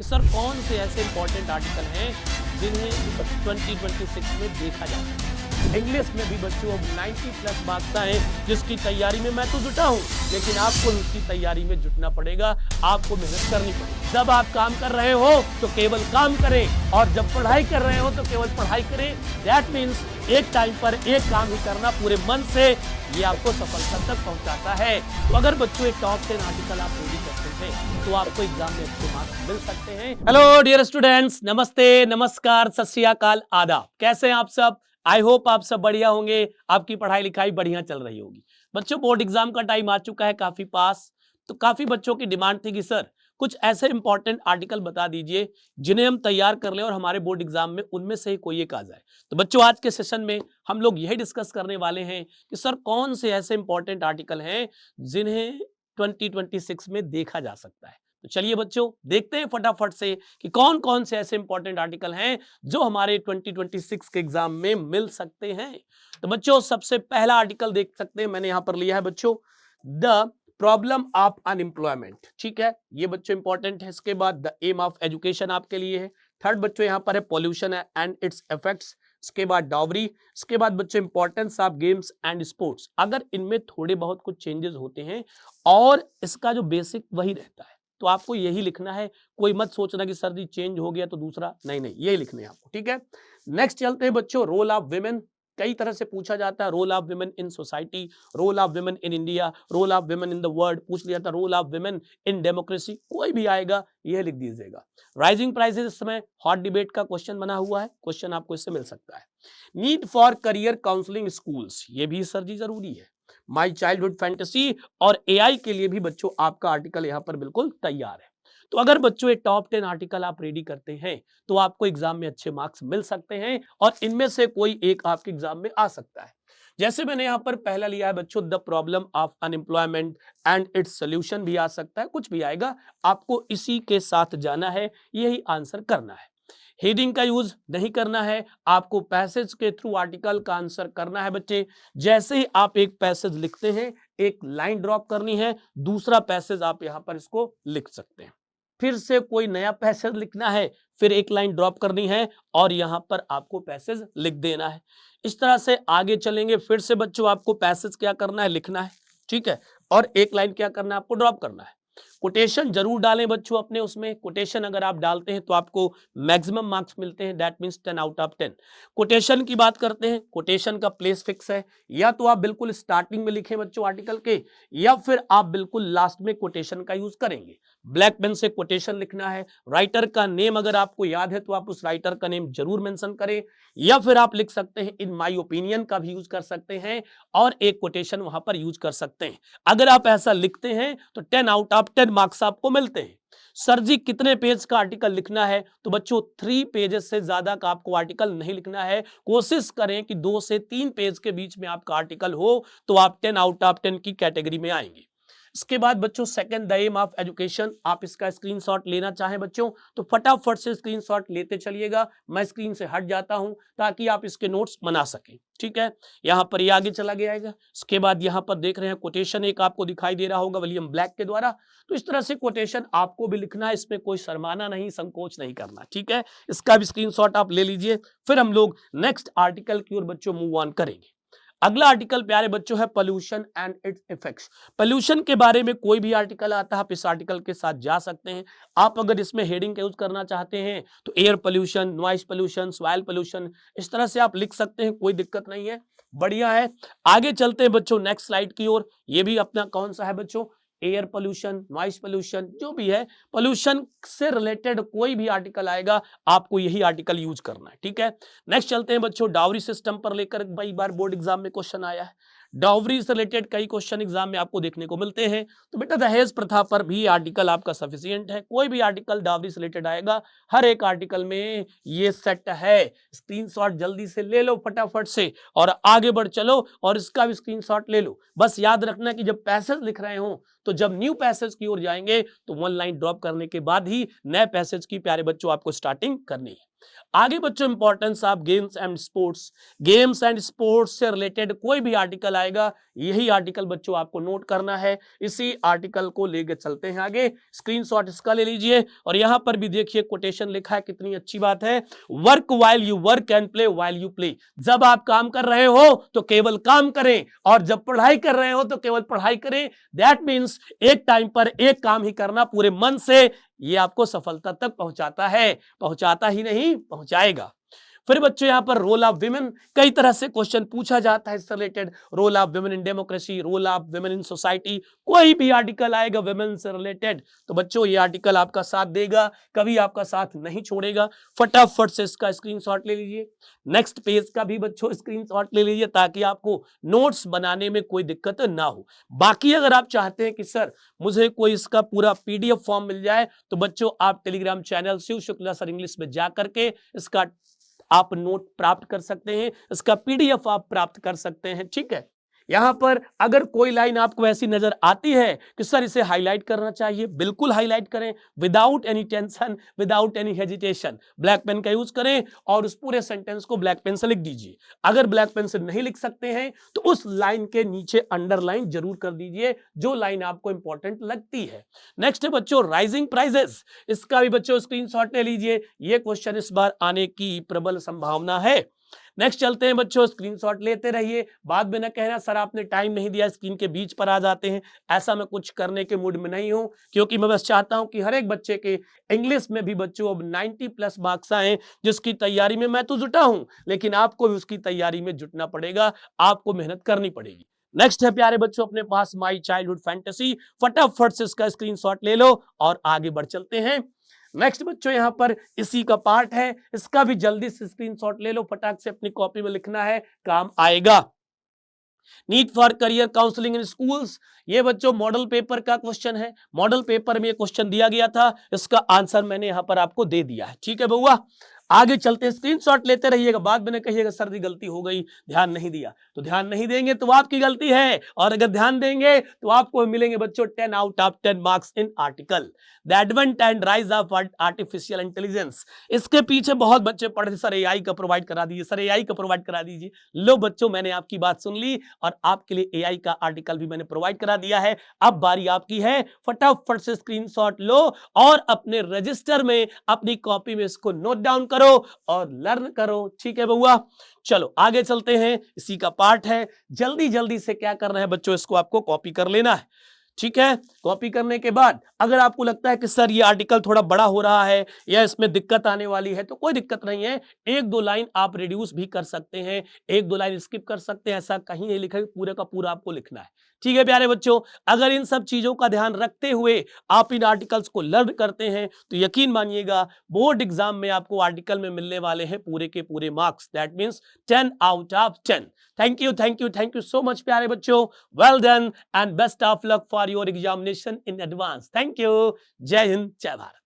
Sir कौन से ऐसे इंपॉर्टेंट आर्टिकल हैं जिन्हें 2026 में देखा जा सकता है। इंग्लिश में भी बच्चों अब 90 प्लस मार्क्स आए, जिसकी तैयारी में मैं तो जुटा हूं, लेकिन आपको उसकी तैयारी में जुटना पड़ेगा, आपको मेहनत करनी पड़ेगी। जब आप काम कर रहे हो तो केवल काम करें, और जब पढ़ाई कर रहे हो तो केवल पढ़ाई करें। दैट मीन्स एक टाइम पर एक काम ही करना पूरे मन से, ये आपको सफलता तक पहुंचाता है। तो अगर बच्चों एक टॉप 10 आर्टिकल आप रेडी करते हैं तो आपको एग्जाम में अच्छे मार्क्स मिल सकते हैं। हेलो डियर स्टूडेंट्स, नमस्ते, नमस्कार, सत श्री अकाल, आदाब। कैसे हैं आप सब? आई होप आप सब बढ़िया होंगे, आपकी पढ़ाई लिखाई बढ़िया चल रही होगी। बच्चों बोर्ड एग्जाम का टाइम आ चुका है काफी पास, तो काफी बच्चों की डिमांड थी कि सर कुछ ऐसे इंपॉर्टेंट आर्टिकल बता दीजिए जिन्हें हम तैयार कर लें और हमारे बोर्ड एग्जाम में उनमें से ही कोई एक आ जाए। तो बच्चों आज के सेशन में हम लोग यही डिस्कस करने वाले हैं कि सर कौन से ऐसे इंपॉर्टेंट आर्टिकल हैं जिन्हें 2026 में देखा जा सकता है। तो चलिए बच्चों देखते हैं फटाफट से कि कौन कौन से ऐसे इंपॉर्टेंट आर्टिकल हैं जो हमारे 2026 के एग्जाम में मिल सकते हैं। तो बच्चों सबसे पहला आर्टिकल देख सकते हैं, मैंने यहां पर लिया है बच्चों, द प्रॉब्लम ऑफ अनएम्प्लॉयमेंट। ठीक है, ये बच्चों इंपॉर्टेंट है। इसके बाद द एम ऑफ एजुकेशन आपके लिए है। थर्ड बच्चों यहां पर है पॉल्यूशन एंड इट्स इफेक्ट्स। इसके बाद डावरी। इसके बाद बच्चों importance of games and sports. अगर इनमें थोड़े बहुत कुछ चेंजेस होते हैं और इसका जो बेसिक वही रहता है तो आपको यही लिखना है। कोई मत सोचना कि सर जी चेंज हो गया तो दूसरा, नहीं नहीं, यही लिखने हैं आपको। ठीक है, नेक्स्ट चलते हैं बच्चों, रोल ऑफ विमेन। कई तरह से पूछा जाता है, role of women in society, role of women in India, role of women in the world, पूछ लिया था role of women in democracy. कोई भी आएगा यह लिख दीजिएगा। राइजिंग प्राइसेस इस समय हॉट डिबेट का क्वेश्चन बना हुआ है, क्वेश्चन आपको इससे मिल सकता है। Need for career counselling schools, ये भी सर जी जरूरी है। माई चाइल्डहुड फैंटेसी और एआई के लिए भी बच्चों आपका आर्टिकल यहां पर बिल्कुल तैयार है। तो अगर बच्चों एक टॉप 10 आर्टिकल आप रेडी करते हैं तो आपको एग्जाम में अच्छे मार्क्स मिल सकते हैं और इनमें से कोई एक आपके एग्जाम में आ सकता है। जैसे मैंने यहां पर पहला लिया है बच्चों, the problem of unemployment and its solution भी आ सकता है, कुछ भी आएगा, आपको इसी के साथ जाना है, यही आंसर करना है। हेडिंग का यूज नहीं करना है, आपको पैसेज के थ्रू आर्टिकल का आंसर करना है। बच्चे जैसे ही आप एक पैसेज लिखते हैं, एक लाइन ड्रॉप करनी है, दूसरा पैसेज आप यहां पर इसको लिख सकते हैं। फिर से कोई नया पैसेज लिखना है, फिर एक लाइन ड्रॉप करनी है और यहां पर आपको पैसेज लिख देना है। इस तरह से आगे चलेंगे, फिर से बच्चों आपको पैसेज क्या करना है, लिखना है। ठीक है, और एक लाइन क्या करना है, आपको ड्रॉप करना है। कोटेशन जरूर डालें बच्चों अपने उसमें, कोटेशन अगर आप डालते हैं तो आपको मैक्सिमम मार्क्स मिलते हैं, that means 10 out of 10। Quotation की बात करते हैं, कोटेशन का प्लेस फिक्स है, या तो आप बिल्कुल स्टार्टिंग में लिखें बच्चों आर्टिकल के, या फिर आप बिल्कुल लास्ट में कोटेशन का यूज करेंगे। ब्लैक पेन से कोटेशन लिखना है। राइटर का नेम अगर आपको याद है तो आप उस राइटर का नेम जरूर मेंशन करें, या फिर आप लिख सकते हैं इन माय ओपिनियन का भी यूज कर सकते हैं और एक कोटेशन वहां पर यूज कर सकते हैं। अगर आप ऐसा लिखते हैं तो 10 आउट ऑफ 10 मार्क्स आपको मिलते हैं। सर जी कितने पेज का आर्टिकल लिखना है, तो बच्चों 3 पेजेस से ज्यादा का आपको आर्टिकल नहीं लिखना है। कोशिश करें कि 2 से 3 पेज के बीच में आपका आर्टिकल हो तो आप 10 आउट ऑफ 10 की कैटेगरी में आएंगे। इसके बाद बच्चों second, the aim of education. आप इसका स्क्रीनशॉट लेना चाहें बच्चों तो फटाफट से स्क्रीनशॉट लेते चलिएगा, मैं स्क्रीन से हट जाता हूं ताकि आप इसके नोट्स बना सकें। ठीक है, यहां पर ये आगे चला गया है। इसके बाद यहां पर देख रहे हैं कोटेशन एक आपको दिखाई दे रहा होगा विलियम ब्लैक के द्वारा, तो इस तरह से कोटेशन आपको भी लिखना है, इसमें कोई शर्माना नहीं, संकोच नहीं करना। ठीक है, इसका भी स्क्रीनशॉट आप ले लीजिए। फिर हम लोग नेक्स्ट आर्टिकल की ओर बच्चों मूव ऑन करेंगे। अगला आर्टिकल प्यारे बच्चों है pollution and it's effects. Pollution के बारे में कोई भी आर्टिकल आता है आप इस आर्टिकल के साथ जा सकते हैं। आप अगर इसमें हेडिंग का यूज करना चाहते हैं तो air pollution, noise pollution, soil pollution, इस तरह से आप लिख सकते हैं, कोई दिक्कत नहीं है, बढ़िया है। आगे चलते हैं बच्चों नेक्स्ट स्लाइड की ओर। ये भी अपना कौन सा है बच्चों, एयर पोल्यूशन, नॉइस पोल्यूशन, जो भी है पोल्यूशन से रिलेटेड कोई भी आर्टिकल आएगा आपको यही आर्टिकल यूज करना है। ठीक है, नेक्स्ट चलते हैं बच्चों, डाउरी सिस्टम पर लेकर कई बार बोर्ड एग्जाम में क्वेश्चन आया है। डाउरी से रिलेटेड कई क्वेश्चन एग्जाम में आपको देखने को मिलते हैं, तो बेटा दहेज प्रथा पर भी आर्टिकल आपका सफिशिएंट है। कोई भी आर्टिकल डाउरी से रिलेटेड आएगा, हर एक आर्टिकल में ये सेट है। स्क्रीनशॉट जल्दी से ले लो फटाफट से और आगे बढ़ चलो और इसका भी स्क्रीनशॉट ले लो। बस याद रखना कि जब पैसेज लिख रहे हो तो जब न्यू पैसेज की ओर जाएंगे तो वन लाइन ड्रॉप करने के बाद ही नए पैसेज की प्यारे बच्चों आपको स्टार्टिंग करनी है। आगे बच्चों importance of games and sports से रिलेटेड कोई भी आर्टिकल आएगा, यही आर्टिकल बच्चों आपको नोट करना है। इसी आर्टिकल को लेकर चलते हैं आगे। स्क्रीनशॉट इसका ले लीजिए और यहां पर भी देखिए कोटेशन लिखा है, कितनी अच्छी बात है। Work while you work and play while you play. जब आप काम कर रहे हो तो केवल काम करें और जब पढ़ाई कर रहे हो तो केवल पढ़ाई करें। दैट मीन्स एक टाइम पर एक काम ही करना पूरे मन से, ये आपको सफलता तक पहुंचाता है, पहुंचाता ही नहीं पहुंचाएगा। फिर बच्चों यहां पर रोल ऑफ विमेन, कई तरह से क्वेश्चन पूछा जाता है इससे related. Role of women in democracy, role of women in society, कोई भी आर्टिकल आएगा विमेन से रिलेटेड तो बच्चों ये आर्टिकल आपका साथ देगा, कभी आपका साथ नहीं छोड़ेगा। फटाफट से इसका स्क्रीनशॉट ले लीजिए। नेक्स्ट पेज का भी बच्चों स्क्रीनशॉट ले लीजिए ताकि आपको नोट्स बनाने में कोई दिक्कत ना हो। बाकी अगर आप चाहते हैं कि सर मुझे कोई इसका पूरा पीडीएफ फॉर्म मिल जाए तो बच्चों आप Telegram channel Shiv Shukla sir English में जा करके इसका आप नोट प्राप्त कर सकते हैं, इसका पीडीएफ आप प्राप्त कर सकते हैं। ठीक है, यहां पर अगर कोई लाइन आपको ऐसी नजर आती है कि सर इसे हाईलाइट करना चाहिए, बिल्कुल हाईलाइट करें, without any tension, without any hesitation. Black pen का यूज करें और उस पूरे सेंटेंस को ब्लैक पेन से लिख दीजिए। अगर ब्लैक पेन से नहीं लिख सकते हैं तो उस लाइन के नीचे अंडरलाइन जरूर कर दीजिए जो लाइन आपको इंपॉर्टेंट लगती है। नेक्स्ट है बच्चों राइजिंग प्राइजेस, इसका भी बच्चों स्क्रीनशॉट ले लीजिए। ये क्वेश्चन इस बार आने की प्रबल संभावना है। नेक्स्ट चलते हैं बच्चों, स्क्रीनशॉट लेते रहिए, बाद में न कहना सर आपने टाइम नहीं दिया, स्क्रीन के बीच पर आ जाते हैं। ऐसा मैं कुछ करने के मूड में नहीं हूं, क्योंकि मैं बस चाहता हूं कि हर एक बच्चे के इंग्लिश में भी बच्चों अब 90 प्लस मार्क्स आए, जिसकी तैयारी में मैं तो जुटा हूं, लेकिन आपको भी उसकी तैयारी में जुटना पड़ेगा, आपको मेहनत करनी पड़ेगी। नेक्स्ट है प्यारे बच्चों अपने पास माई चाइल्डहुड फैंटेसी, फटाफट से इसका स्क्रीनशॉट ले लो और आगे बढ़ चलते हैं। नेक्स्ट बच्चों यहां पर इसी का पार्ट है, इसका भी जल्दी से स्क्रीनशॉट ले लो, फटाक से अपनी कॉपी में लिखना है, काम आएगा। Need for career counselling in schools, ये बच्चों मॉडल पेपर का क्वेश्चन है। मॉडल पेपर में ये क्वेश्चन दिया गया था, इसका आंसर मैंने यहां पर आपको दे दिया है। ठीक है बउआ, आगे चलते हैं, स्क्रीनशॉट लेते रहिएगा, बाद में न कहिएगा सर जी गलती हो गई, ध्यान नहीं दिया। तो ध्यान नहीं देंगे तो आपकी गलती है, और अगर ध्यान देंगे तो आपको मिलेंगे बच्चों 10 out of 10 marks in article the advent and rise of artificial intelligence. इसके पीछे बहुत बच्चे पढ़ रहे सर एआई का प्रोवाइड करा दीजिए, सर एआई का प्रोवाइड करा दीजिए। लो बच्चों मैंने आपकी बात सुन ली और आपके लिए एआई का आर्टिकल भी मैंने प्रोवाइड करा दिया है। अब बारी आपकी है, फटाफट से स्क्रीनशॉट लो और अपने रजिस्टर में अपनी कॉपी में इसको नोट डाउन करो और लर्न करो। ठीक है बउआ, चलो आगे चलते हैं, इसी का पार्ट है। जल्दी जल्दी से क्या करना है बच्चों, इसको आपको कॉपी कर लेना है। ठीक है, कॉपी करने के बाद अगर आपको लगता है कि सर ये आर्टिकल थोड़ा बड़ा हो रहा है या इसमें दिक्कत आने वाली है तो कोई दिक्कत नहीं है, एक दो लाइन आप रिड्यूस भी कर सकते हैं, एक दो लाइन स्किप कर सकते हैं, ऐसा कहीं नहीं लिखा, पूरे का पूरा आपको लिखना है। ठीक है प्यारे बच्चों, अगर इन सब चीजों का ध्यान रखते हुए आप इन आर्टिकल्स को लर्न करते हैं तो यकीन मानिएगा बोर्ड एग्जाम में आपको आर्टिकल में मिलने वाले हैं पूरे के पूरे marks, that means 10 out of 10। Thank you thank you thank you so much प्यारे बच्चों, well done and best of luck for your examination in advance. Thank you, जय हिंद, जय भारत।